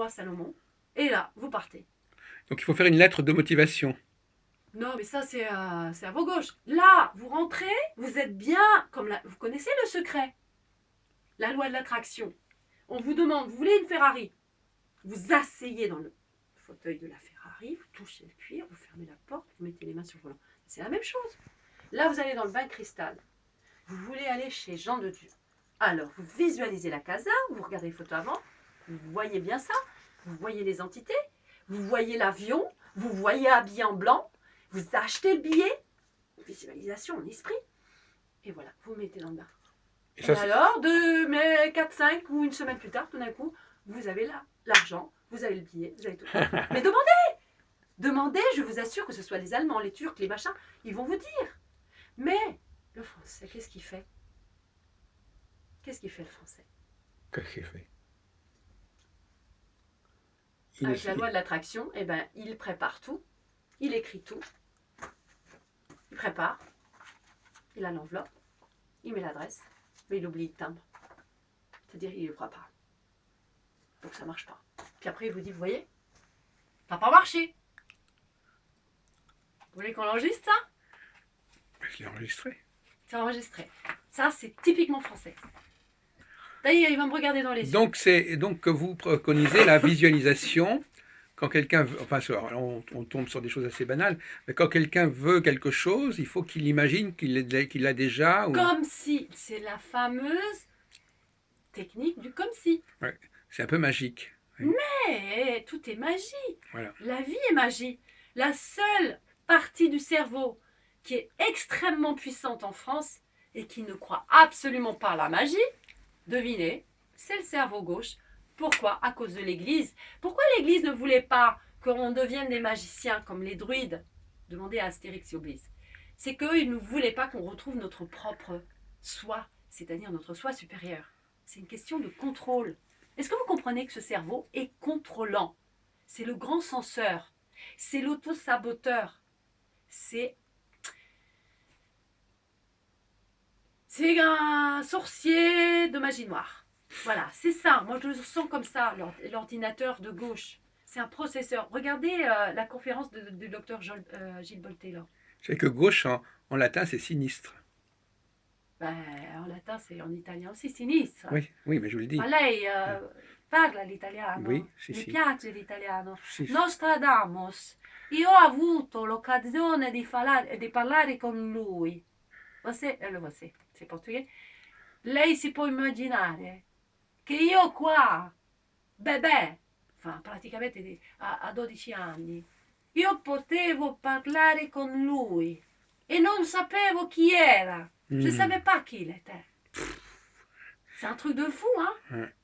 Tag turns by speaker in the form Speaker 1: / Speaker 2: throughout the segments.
Speaker 1: roi Salomon. Et là, vous partez.
Speaker 2: Donc il faut faire une lettre de motivation.
Speaker 1: Non, mais ça, c'est à vos gauches. Là, vous rentrez, vous êtes bien, vous connaissez le secret, la loi de l'attraction. On vous demande, vous voulez une Ferrari, vous asseyez dans le fauteuil de la Ferrari, vous touchez le cuir, vous fermez la porte, vous mettez les mains sur le volant. C'est la même chose. Là, vous allez dans le bain cristal. Vous voulez aller chez Jean de Dieu. Alors, vous visualisez la casa, vous regardez les photos avant, vous voyez bien ça, vous voyez les entités, vous voyez l'avion, vous voyez habillé en blanc, vous achetez le billet, visualisation en esprit, et voilà, vous mettez dans le bain.
Speaker 2: Et
Speaker 1: Et
Speaker 2: ça,
Speaker 1: alors, 4, 5 ou une semaine plus tard, tout d'un coup, vous avez là l'argent, vous avez le billet, vous avez tout. Mais demandez, je vous assure que ce soit les Allemands, les Turcs, les machins, ils vont vous dire. Mais le Français, qu'est-ce qu'il fait? Qu'est-ce qu'il fait le Français?
Speaker 2: qu'est-ce qu'il fait?
Speaker 1: Avec la loi de l'attraction, eh ben, il prépare tout, il écrit tout, il prépare, il a l'enveloppe, il met l'adresse, mais il oublie le timbre. C'est-à-dire, il ne le croit pas. Donc ça ne marche pas. Puis après, il vous dit, vous voyez, ça n'a pas marché. Vous voulez qu'on l'enregistre, ça?
Speaker 2: Je l'ai enregistré.
Speaker 1: C'est enregistré. Ça, c'est typiquement français. D'ailleurs, il va me regarder dans les yeux.
Speaker 2: Donc que vous préconisez la visualisation quand quelqu'un veut, enfin on tombe sur des choses assez banales, mais quand quelqu'un veut quelque chose, il faut qu'il imagine qu'il l'a déjà. Ou...
Speaker 1: Comme si, c'est la fameuse technique du comme si.
Speaker 2: Ouais, c'est un peu magique. Oui.
Speaker 1: Mais tout est magie.
Speaker 2: Voilà.
Speaker 1: La vie est magie. La seule partie du cerveau qui est extrêmement puissante en France et qui ne croit absolument pas à la magie, devinez, c'est le cerveau gauche. Pourquoi? À cause de l'Église. Pourquoi l'Église ne voulait pas qu'on devienne des magiciens comme les druides? Demandez à Astérix et Obélix. C'est qu'eux, ils ne voulaient pas qu'on retrouve notre propre soi, c'est-à-dire notre soi supérieur. C'est une question de contrôle. Est-ce que vous comprenez que ce cerveau est contrôlant? C'est le grand censeur. C'est l'auto-saboteur. C'est un sorcier de magie noire. Voilà, c'est ça. Moi, je le sens comme ça, l'ordinateur de gauche. C'est un processeur. Regardez la conférence du docteur Gilles Boltaylor.
Speaker 2: C'est que gauche en latin, c'est sinistre.
Speaker 1: Ben, en latin, c'est en italien aussi, sinistre.
Speaker 2: Oui, mais je vous le dis.
Speaker 1: Ma lei parla l'italiano?
Speaker 2: Oui, sì,
Speaker 1: Mi
Speaker 2: sì.
Speaker 1: piace l'italiano.
Speaker 2: Sì, sì.
Speaker 1: Nostradamus. Io ho avuto l'occasione di parlare con lui. Você, c'est portugais. Lei si può immaginare che io qua, bebè, praticamente a 12 anni, io potevo parlare con lui e non sapevo chi era. Je ne savais pas qui il était. C'est un truc de fou, hein?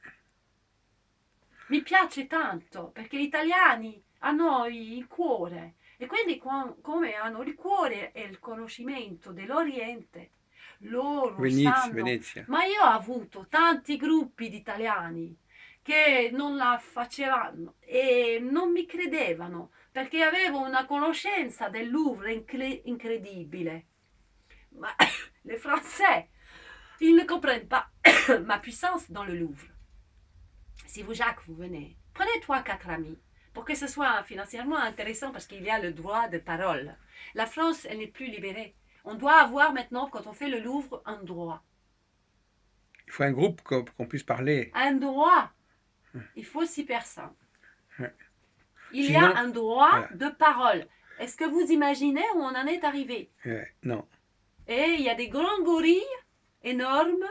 Speaker 1: Mi piace tanto perché gli italiani hanno il cuore e quindi come hanno il cuore e il conoscimento dell'Oriente, loro sanno.
Speaker 2: Venezia.
Speaker 1: Ma io ho avuto tanti gruppi di italiani che non la facevano e non mi credevano perché avevo una conoscenza del Louvre incredibile. Ma les Français, ils ne comprennent pas ma puissance dans le Louvre. Si vous, Jacques, vous venez, prenez 3-4 amis pour que ce soit financièrement intéressant parce qu'il y a le droit de parole. La France, elle n'est plus libérée. On doit avoir maintenant, quand on fait le Louvre, un droit.
Speaker 2: Il faut un groupe qu'on puisse parler.
Speaker 1: Un droit. Il faut 6 personnes. Il
Speaker 2: Sinon,
Speaker 1: y a un droit
Speaker 2: voilà.
Speaker 1: de parole. Est-ce que vous imaginez où on en est arrivé?
Speaker 2: Non.
Speaker 1: Et il y a des grands gorilles énormes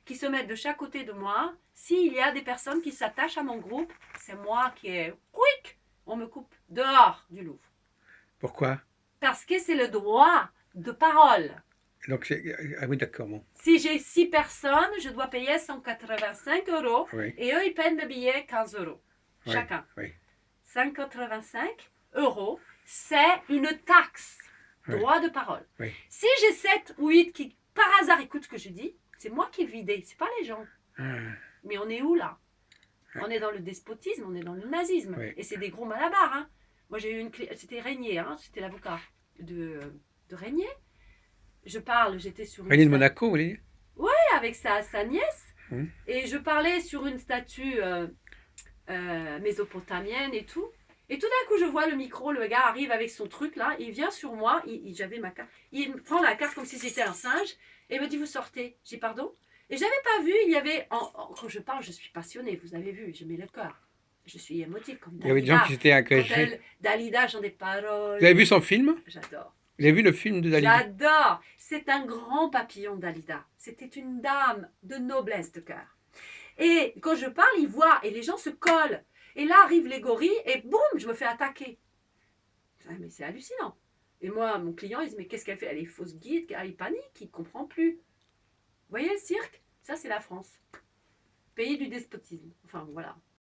Speaker 1: qui se mettent de chaque côté de moi. S'il y a des personnes qui s'attachent à mon groupe, c'est moi qui est quick, on me coupe dehors du Louvre.
Speaker 2: Pourquoi?
Speaker 1: Parce que c'est le droit de parole.
Speaker 2: Donc, ah oui, d'accord. Bon.
Speaker 1: Si j'ai 6 personnes, je dois payer 185 €.
Speaker 2: Oui.
Speaker 1: Et eux, ils paient le billet 15 € chacun.
Speaker 2: Oui.
Speaker 1: 185 €, c'est une taxe. Droit de parole.
Speaker 2: Oui.
Speaker 1: Si j'ai 7 ou 8 qui, par hasard, écoutent ce que je dis, c'est moi qui ai vidé, c'est pas les gens. Mais on est où là? On est dans le despotisme, on est dans le nazisme. Et c'est des gros malabars. Hein. Moi, j'ai eu une cliente, c'était Régnier, hein, c'était l'avocat de Régnier. J'étais sur une
Speaker 2: Régnier de Monaco, vous voulez dire?
Speaker 1: Oui, avec sa nièce. Et je parlais sur une statue mésopotamienne et tout. Et tout d'un coup, je vois le micro, le gars arrive avec son truc là, il vient sur moi, j'avais ma carte, il prend la carte comme si c'était un singe et me dit vous sortez. J'ai dit pardon. Et je n'avais pas vu, il y avait, quand je parle, je suis passionnée, vous avez vu, je mets le cœur. Je suis émotive comme
Speaker 2: Il y avait des gens
Speaker 1: Dalida.
Speaker 2: qui s'étaient
Speaker 1: Quand
Speaker 2: engagés.
Speaker 1: Dalida chante des
Speaker 2: Vous avez
Speaker 1: paroles.
Speaker 2: vu son film?
Speaker 1: J'adore.
Speaker 2: Vous avez vu le film de Dalida?
Speaker 1: J'adore. C'est un grand papillon, Dalida. C'était une dame de noblesse de cœur. Et quand je parle, il voit et les gens se collent. Et là arrivent les gorilles et boum, je me fais attaquer. Ah, mais c'est hallucinant. Et moi, mon client, il dit mais qu'est-ce qu'elle fait? Elle est fausse guide, il panique, il ne comprend plus. Vous voyez le cirque? Ça, c'est la France. Pays du despotisme. Enfin, voilà.